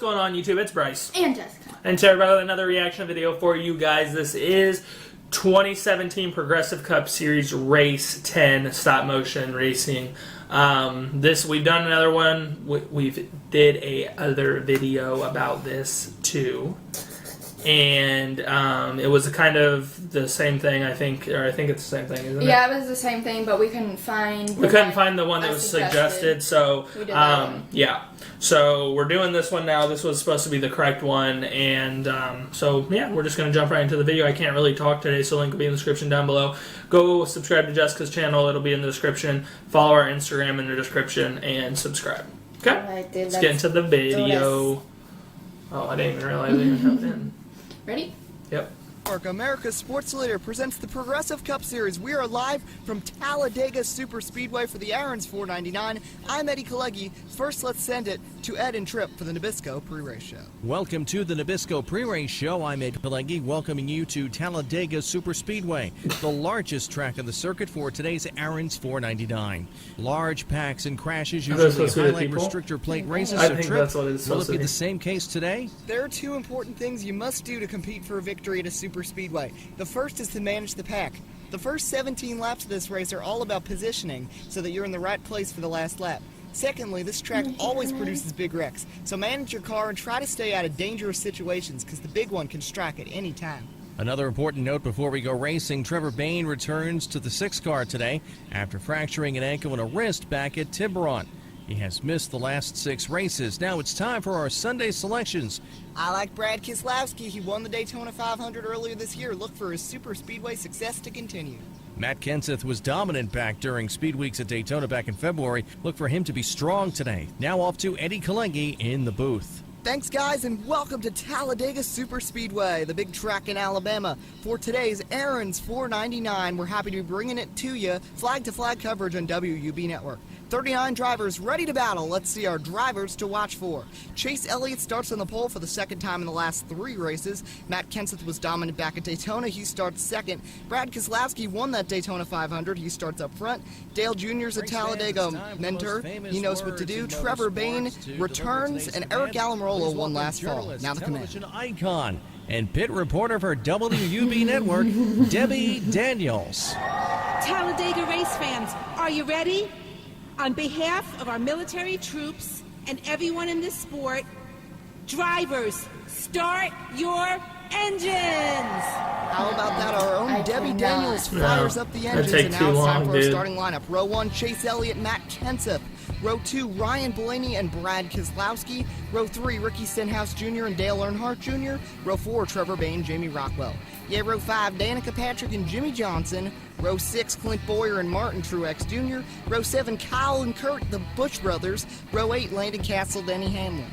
going on YouTube? It's Bryce. And Jessica. And today we're with another reaction video for you guys. This is 2017 Progressive Cup Series Race 10 stop motion racing. We've done another one. We've did a other video about this too. And it was kind of the same thing, I think it's the same thing, isn't it? Yeah, it was the same thing, but we couldn't find the one that was suggested. So we did that one. yeah. So we're doing this one now. This was supposed to be the correct one, and so yeah, we're just gonna jump right into the video. I can't really talk today, so link will be in the description down below. Go subscribe to Jessica's channel. It'll be in the description. Follow our Instagram in the description and subscribe. Okay. Alright, let's get into the video. Oh, I didn't even realize it even happened. Ready? Yep. America's Sports Leader presents the Progressive Cup Series. We are live from Talladega Super Speedway for the Aaron's 499. I'm Eddie Kalegi. First, let's send it to Ed and Tripp for the Nabisco Pre-Race Show. Welcome to the Nabisco Pre-Race Show. I'm Ed Kalegi, welcoming you to Talladega Super Speedway, the largest track on the circuit for today's Aaron's 499. Large packs and crashes usually highlight restrictor plate races. I think that's what it's Will supposed it to be be the same case today? There are two important things you must do to compete for a victory at a super speedway. The first is to manage the pack. The first 17 laps of this race are all about positioning so that you're in the right place for the last lap. Secondly, this track always produces big wrecks, so manage your car and try to stay out of dangerous situations because the big one can strike at any time. Another important note before we go racing, Trevor Bayne returns to the 6 car today after fracturing an ankle and a wrist back at Tiburon. He has missed the last 6 races. Now it's time for our Sunday selections. I like Brad Keselowski. He won the Daytona 500 earlier this year. Look for his super speedway success to continue. Matt Kenseth was dominant back during Speed Weeks at Daytona back in February. Look for him to be strong today. Now off to Eddie Kalegi in the booth. Thanks, guys, and welcome to Talladega Super Speedway, the big track in Alabama. For today's Aaron's 499, we're happy to be bringing it to you, flag-to-flag coverage on WUB Network. 39 drivers ready to battle. Let's see our drivers to watch for. Chase Elliott starts on the pole for the second time in the last 3 races. Matt Kenseth was dominant back at Daytona. He starts second. Brad Keselowski won that Daytona 500. He starts up front. Dale Jr.'s a Talladega mentor. He knows what to do. Trevor Bayne returns, and Eric Almirola won last fall. Now the command. Icon and pit reporter for WUB Network, Debbie Daniels. Talladega race fans, are you ready? On behalf of our military troops and everyone in this sport, drivers, start your engines! How about that? Our own Debbie Daniels fires up the engines, and now it's time for our starting lineup. Row 1, Chase Elliott, Matt Kenseth. Row 2, Ryan Blaney and Brad Keselowski. Row 3, Ricky Stenhouse Jr. and Dale Earnhardt Jr. Row 4, Trevor Bayne, Jamie Rockwell. Row 5, Danica Patrick and Jimmy Johnson. Row 6, Clint Boyer and Martin Truex Jr. Row 7, Kyle and Kurt, the Busch brothers. Row 8, Landon Castle, Denny Hamlin.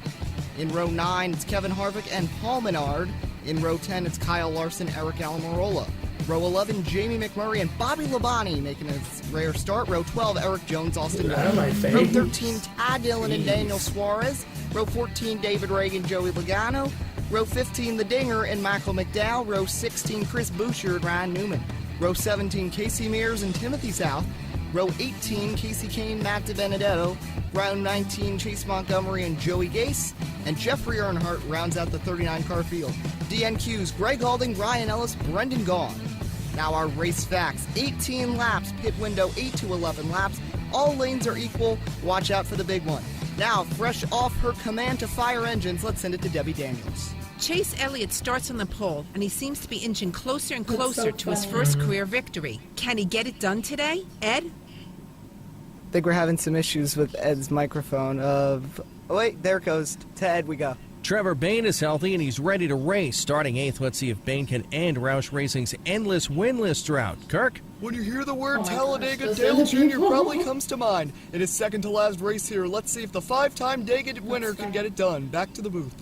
In row 9, it's Kevin Harvick and Paul Menard. In row 10, it's Kyle Larson, Eric Almirola. Row 11, Jamie McMurray and Bobby Labonte making a rare start. Row 12, Eric Jones, Austin Dillon. Row 13, Ty Dillon and Daniel Suarez. Row 14, David Reagan, Joey Logano. Row 15, The Dinger and Michael McDowell. Row 16, Chris Boucher and Ryan Newman. Row 17, Casey Mears and Timothy South. Row 18, Casey Kane, Matt DiBenedetto. Row 19, Chase Montgomery and Joey Gase. And Jeffrey Earnhardt rounds out the 39-car field. DNQs, Greg Alding, Ryan Ellis, Brendan Gaughan. Now our race facts. 18 laps, pit window 8 to 11 laps. All lanes are equal. Watch out for the big one. Now, fresh off her command to fire engines, let's send it to Debbie Daniels. Chase Elliott starts on the pole, and he seems to be inching closer and closer to his first career victory. Can he get it done today? Ed? I think we're having some issues with Ed's microphone. Oh, wait, there it goes. To Ed we go. Trevor Bayne is healthy and he's ready to race. Starting 8th, let's see if Bayne can end Roush Racing's endless winless drought. Kirk? When you hear the word Talladega, Dale Jr. probably comes to mind. In his second to last race here, let's see if the 5-time Dega winner can get it done. Back to the booth.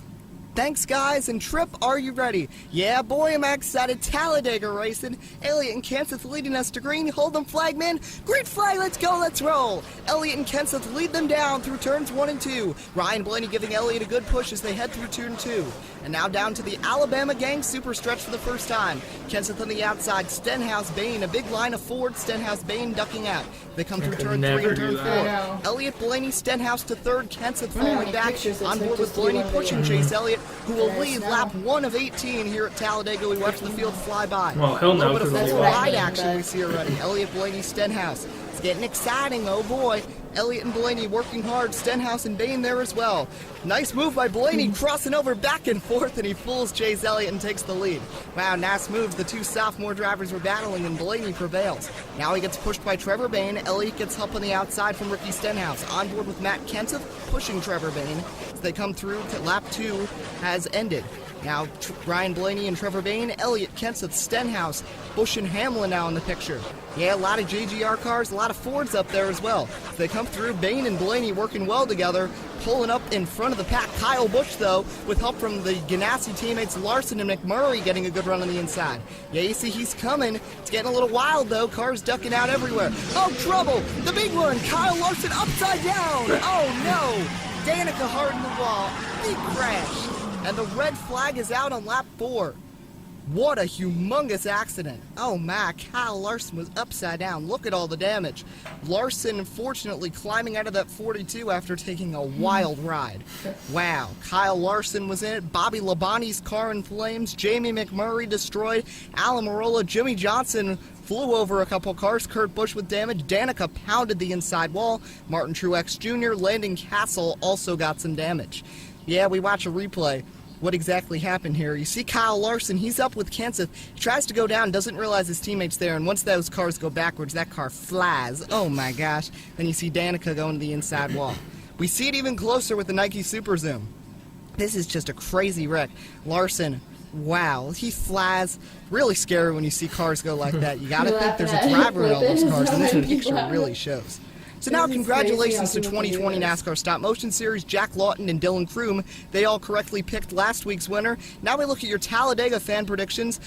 Thanks, guys. And Trip, are you ready? Yeah, boy, am I excited. Talladega racing. Elliott and Kenseth leading us to green. Hold them, flagman. Green flag, let's go, let's roll. Elliott and Kenseth lead them down through turns 1 and 2. Ryan Blaney giving Elliott a good push as they head through turn 2. And now down to the Alabama gang super stretch for the first time. Kenseth on the outside, Stenhouse, Bain, a big line of Ford, Stenhouse, Bain ducking out. They come through turn 3 and turn 4. Elliott, Blaney, Stenhouse to third, Kenseth falling back. On board with Blaney pushing Chase Elliott, who will lead lap 1 of 18 here at Talladega. We watch the field fly by. Well, he'll know. A little bit of full ride action we see already. Elliott, Blaney, Stenhouse. It's getting exciting, oh boy. Elliott and Blaney working hard. Stenhouse and Bain there as well. Nice move by Blaney, crossing over back and forth, and he fools Chase Elliott and takes the lead. Wow, nice moves. The two sophomore drivers were battling, and Blaney prevails. Now he gets pushed by Trevor Bain. Elliott gets help on the outside from Ricky Stenhouse. On board with Matt Kenseth, pushing Trevor Bain. As they come through to lap 2 has ended. Now, Ryan Blaney and Trevor Bain, Elliott, Kenseth, Stenhouse, Busch and Hamlin now in the picture. Yeah, a lot of JGR cars, a lot of Fords up there as well. As they come through, Bain and Blaney working well together, pulling up in front of the pack. Kyle Busch, though, with help from the Ganassi teammates Larson and McMurray getting a good run on the inside. Yeah, you see he's coming. It's getting a little wild, though. Cars ducking out everywhere. Oh, trouble! The big one! Kyle Larson upside down! Oh, no! Danica hard in the wall. Big crash. And the red flag is out on lap 4. What a humongous accident. Oh my, Kyle Larson was upside down. Look at all the damage. Larson, unfortunately, climbing out of that 42 after taking a wild ride. Wow, Kyle Larson was in it. Bobby Labonte's car in flames. Jamie McMurray destroyed. Alan Marola, Jimmy Johnson flew over a couple cars. Kurt Busch with damage. Danica pounded the inside wall. Martin Truex Jr., Landon Castle also got some damage. Yeah, we watch a replay. What exactly happened here? You see Kyle Larson, he's up with Kenseth. He tries to go down, doesn't realize his teammate's there, and once those cars go backwards, that car flies. Oh my gosh. Then you see Danica going to the inside wall. We see it even closer with the Nike Super Zoom. This is just a crazy wreck. Larson, wow, he flies. Really scary when you see cars go like that. You gotta think there's a driver in all those cars, and this picture really shows. So now congratulations to 2020 NASCAR Stop Motion Series, Jack Lawton and Dylan Kroom. They all correctly picked last week's winner. Now we look at your Talladega fan predictions.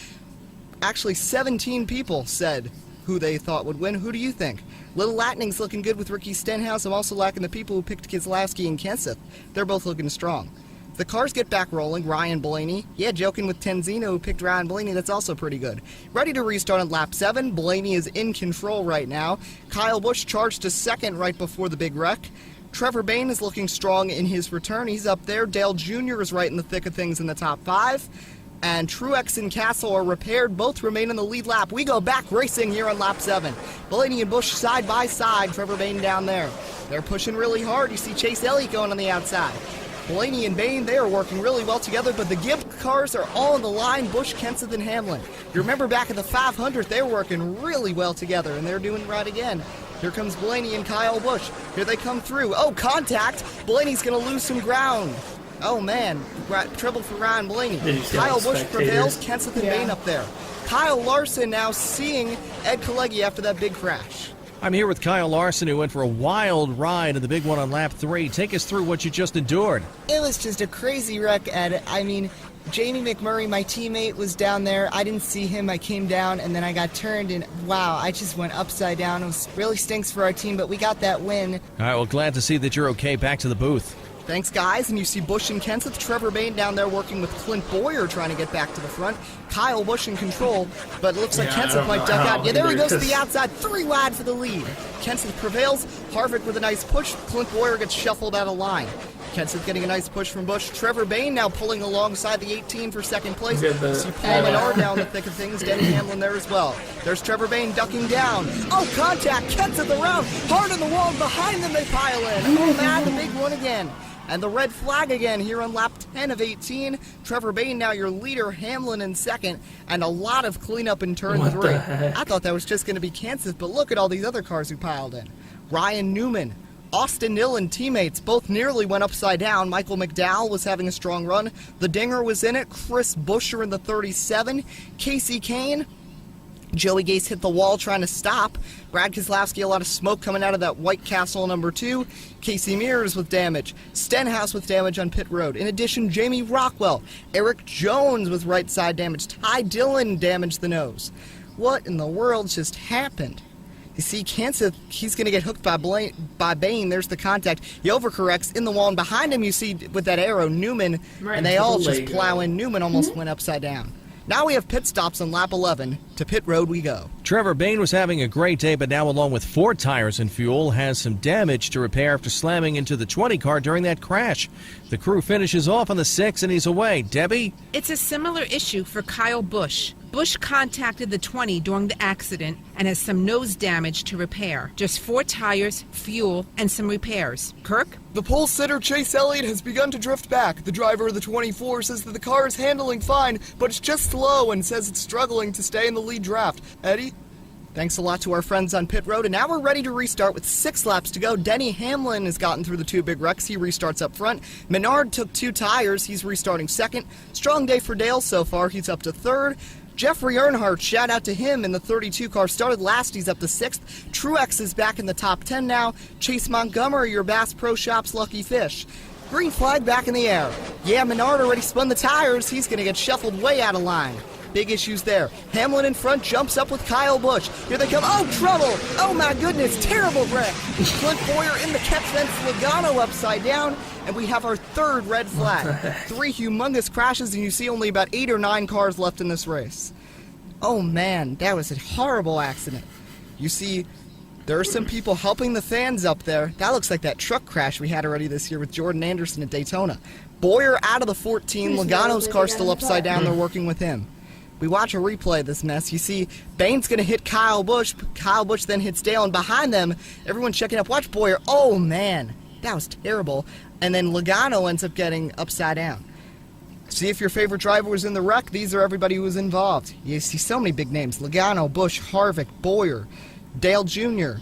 Actually, 17 people said who they thought would win. Who do you think? Little Latning's looking good with Ricky Stenhouse. I'm also lacking the people who picked Keselowski and Kenseth. They're both looking strong. The cars get back rolling. Ryan Blaney, yeah, joking with Tenzino, who picked Ryan Blaney. That's also pretty good. Ready to restart on lap 7. Blaney is in control right now. Kyle Busch charged to second right before the big wreck. Trevor Bain is looking strong in his return. He's up there. Dale Jr. is right in the thick of things in the top 5. And Truex and Castle are repaired. Both remain in the lead lap. We go back racing here on lap 7. Blaney and Busch side by side. Trevor Bain down there. They're pushing really hard. You see Chase Elliott going on the outside. Blaney and Bain, they are working really well together, but the Gibb cars are all on the line. Busch, Kenseth, and Hamlin. You remember back at the 500, they were working really well together, and they're doing right again. Here comes Blaney and Kyle Busch. Here they come through. Oh, contact! Blaney's going to lose some ground. Oh, man. Trouble for Ryan Blaney. Kyle Busch prevails. Kenseth and Bain up there. Kyle Larson now seeing Ed Kalecki after that big crash. I'm here with Kyle Larson, who went for a wild ride in the big one on lap 3. Take us through what you just endured. It was just a crazy wreck, Ed. I mean, Jamie McMurray, my teammate, was down there. I didn't see him. I came down, and then I got turned, and wow, I just went upside down. It really stinks for our team, but we got that win. All right, well, glad to see that you're okay. Back to the booth. Thanks, guys. And you see Busch and Kenseth, Trevor Bain down there working with Clint Boyer trying to get back to the front. Kyle Busch in control, but it looks like Kenseth might duck out. Yeah, there he goes to the outside. 3 wide for the lead. Kenseth prevails. Harvick with a nice push. Clint Boyer gets shuffled out of line. Kenseth getting a nice push from Busch. Trevor Bain now pulling alongside the 18 for second place. See Paul Menard down the thick of things. Denny Hamlin there as well. There's Trevor Bain ducking down. Oh, contact. Kenseth around. Hard on the wall. Behind them they pile in. Oh, man, the big one again. And the red flag again here on lap 10 of 18. Trevor Bain now your leader, Hamlin in second, and a lot of cleanup in turn 3. I thought that was just going to be Kenseth, but look at all these other cars who piled in. Ryan Newman, Austin Hill and teammates both nearly went upside down. Michael McDowell was having a strong run. The Dinger was in it. Chris Buescher in the 37. Casey Kane Joey Gase hit the wall trying to stop. Brad Keselowski, a lot of smoke coming out of that White Castle number 2. Casey Mears with damage. Stenhouse with damage on pit road. In addition, Jamie Rockwell. Eric Jones with right side damage. Ty Dillon damaged the nose. What in the world just happened? You see, Kenseth, he's going to get hooked by Bain. There's the contact. He overcorrects in the wall, and behind him you see with that arrow Newman, right, and they all just plow in. Newman almost went upside down. Now we have pit stops on lap 11. To pit road we go. Trevor Bayne was having a great day, but now along with 4 tires and fuel, has some damage to repair after slamming into the 20 car during that crash. The crew finishes off on the 6 and he's away. Debbie? It's a similar issue for Kyle Busch. Busch contacted the 20 during the accident and has some nose damage to repair. Just 4 tires, fuel, and some repairs. Kirk? The pole sitter Chase Elliott has begun to drift back. The driver of the 24 says that the car is handling fine, but it's just slow and says it's struggling to stay in the lead draft. Eddie? Thanks a lot to our friends on pit road, and now we're ready to restart with 6 laps to go. Denny Hamlin has gotten through the 2 big wrecks. He restarts up front. Menard took 2 tires. He's restarting second. Strong day for Dale so far. He's up to third. Jeffrey Earnhardt, shout out to him in the 32 car, started last. He's up to 6th. Truex is back in the top 10 now. Chase Montgomery, your Bass Pro Shops lucky fish. Green flag back in the air. Yeah, Menard already spun the tires. He's going to get shuffled way out of line. Big issues there. Hamlin in front jumps up with Kyle Busch. Here they come. Oh, trouble! Oh my goodness, terrible wreck. Clint Boyer in the catch fence, Logano upside down, and we have our 3rd red flag. 3 humongous crashes, and you see only about 8 or 9 cars left in this race. Oh man, that was a horrible accident. You see, there are some people helping the fans up there. That looks like that truck crash we had already this year with Jordan Anderson at Daytona. Boyer out of the 14, Logano's car still upside down, they're working with him. We watch a replay of this mess. You see, Bain's going to hit Kyle Busch. Kyle Busch then hits Dale, and behind them, everyone's checking up. Watch Boyer. Oh, man. That was terrible. And then Logano ends up getting upside down. See if your favorite driver was in the wreck. These are everybody who was involved. You see so many big names. Logano, Busch, Harvick, Boyer, Dale Jr.,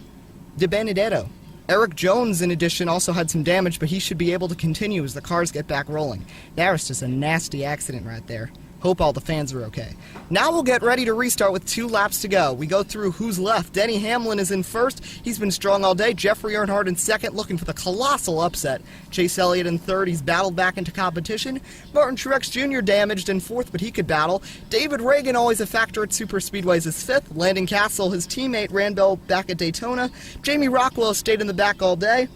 DiBenedetto. Eric Jones, in addition, also had some damage, but he should be able to continue as the cars get back rolling. That was just a nasty accident right there. Hope all the fans are okay. Now we'll get ready to restart with 2 laps to go. We go through who's left. Denny Hamlin is in first. He's been strong all day. Jeffrey Earnhardt in second, looking for the colossal upset. Chase Elliott in third. He's battled back into competition. Martin Truex Jr. damaged in fourth, but he could battle. David Reagan, always a factor at super speedways, is fifth. Landon Castle, his teammate, ran back at Daytona. Jamie Rockwell stayed in the back all day.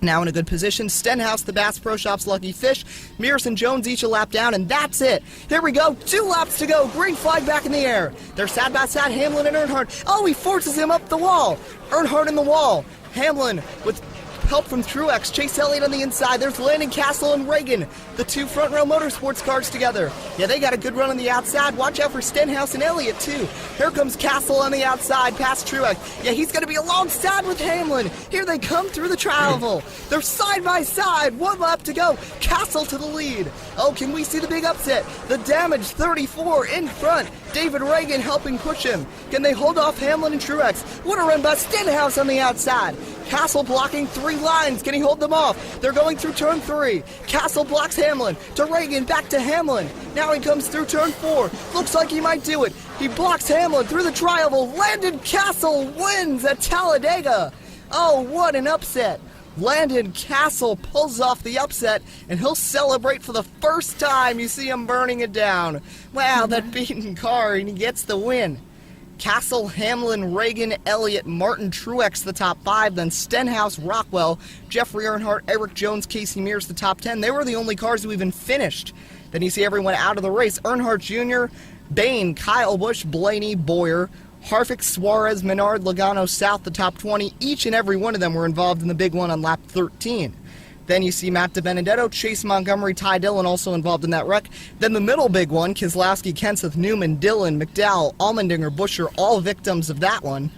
Now in a good position. Stenhouse, the Bass Pro Shops lucky fish. Mears and Jones each a lap down, and that's it. Here we go. 2 laps to go. Green flag back in the air. They're side by side, Hamlin and Earnhardt. Oh, he forces him up the wall. Earnhardt in the wall. Hamlin with help from Truex. Chase Elliott on the inside. There's Landon Castle and Reagan, the 2 front row motorsports cars together. Yeah, they got a good run on the outside. Watch out for Stenhouse and Elliott, too. Here comes Castle on the outside, past Truex. Yeah, he's going to be alongside with Hamlin. Here they come through the tri-oval. They're side by side. 1 lap to go. Castle to the lead. Oh, can we see the big upset? The damage, 34 in front. David Reagan helping push him. Can they hold off Hamlin and Truex? What a run by Stenhouse on the outside. Castle blocking 3 lines. Can he hold them off? They're going through turn 3. Castle blocks Hamlin. To Reagan, back to Hamlin. Now he comes through turn 4. Looks like he might do it. He blocks Hamlin through the tri-oval. Landon Castle wins at Talladega. Oh, what an upset. Landon Castle pulls off the upset, and he'll celebrate for the first time. You see him burning it down. Wow, that beaten car, and he gets the win. Castle, Hamlin, Reagan, Elliott, Martin, Truex, the top 5, then Stenhouse, Rockwell, Jeffrey Earnhardt, Eric Jones, Casey Mears, the top 10. They were the only cars who even finished. Then you see everyone out of the race. Earnhardt Jr., Bain, Kyle Busch, Blaney, Boyer, Harvick, Suarez, Menard, Logano, South, the top 20. Each and every one of them were involved in the big one on lap 13. Then you see Matt DiBenedetto, Chase Montgomery, Ty Dillon also involved in that wreck. Then the middle big one, Keselowski, Kenseth, Newman, Dillon, McDowell, Allmendinger, Buescher, all victims of that one.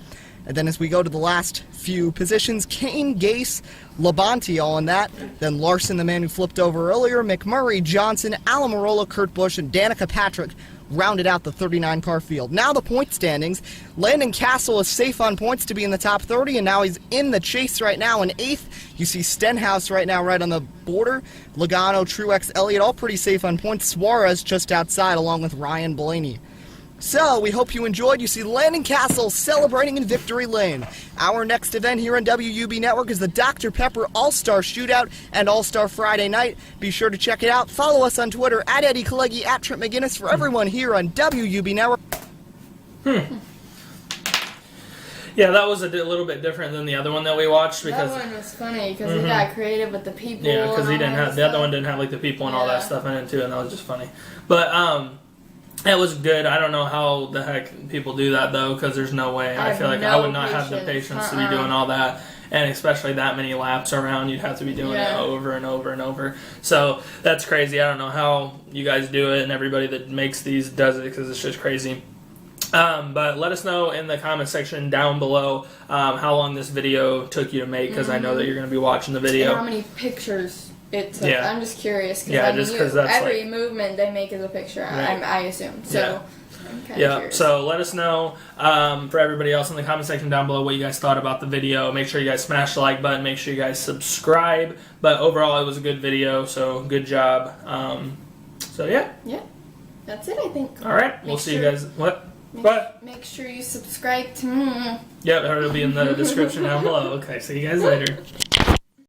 And then as we go to the last few positions, Kane, Gase, Labonte all in that. Then Larson, the man who flipped over earlier, McMurray, Johnson, Almirola, Kurt Busch, and Danica Patrick rounded out the 39-car field. Now the point standings. Landon Castle is safe on points to be in the top 30, and now he's in the chase right now in 8th. You see Stenhouse right now right on the border. Logano, Truex, Elliott all pretty safe on points. Suarez just outside along with Ryan Blaney. So, we hope you enjoyed. You see Landing Castle celebrating in Victory Lane. Our next event here on WUB Network is the Dr. Pepper All-Star Shootout and All-Star Friday Night. Be sure to check it out. Follow us on Twitter at Eddie Kalegi, at Trent McGinnis for everyone here on WUB Network. Yeah, that was a little bit different than the other one that we watched because that one was funny because he got creative with the people. yeah, because he didn't have the other one didn't have like the people and all that Yeah. stuff in it too, and that was just funny. But it was good. I don't know how the heck people do that though, because there's no way. I have feel like no I would not have the patience. patience to be doing all that, and especially that many laps around. You'd have to be doing it Yeah. over and over and over. So that's crazy. I don't know how you guys do it, and everybody that makes these does it because it's just crazy. But let us know in the comment section down below how long this video took you to make, because I know that you're going to be watching the video. And how many pictures it took. Yeah. I'm just curious because Yeah, just 'cause that's every like- movement they make is a picture. Right. I assume. So Yeah. I'm kind of Yeah, curious. so let us know for everybody else in the comment section down below what you guys thought about the video. Make sure you guys smash the like button. Make sure you guys subscribe. But overall, it was a good video, so good job. So yeah. Yeah, that's it. I think. All right, we'll Make see you sure- guys. What? Make sure you subscribe to me. Yep, it'll be in the description down below. Okay, see you guys later.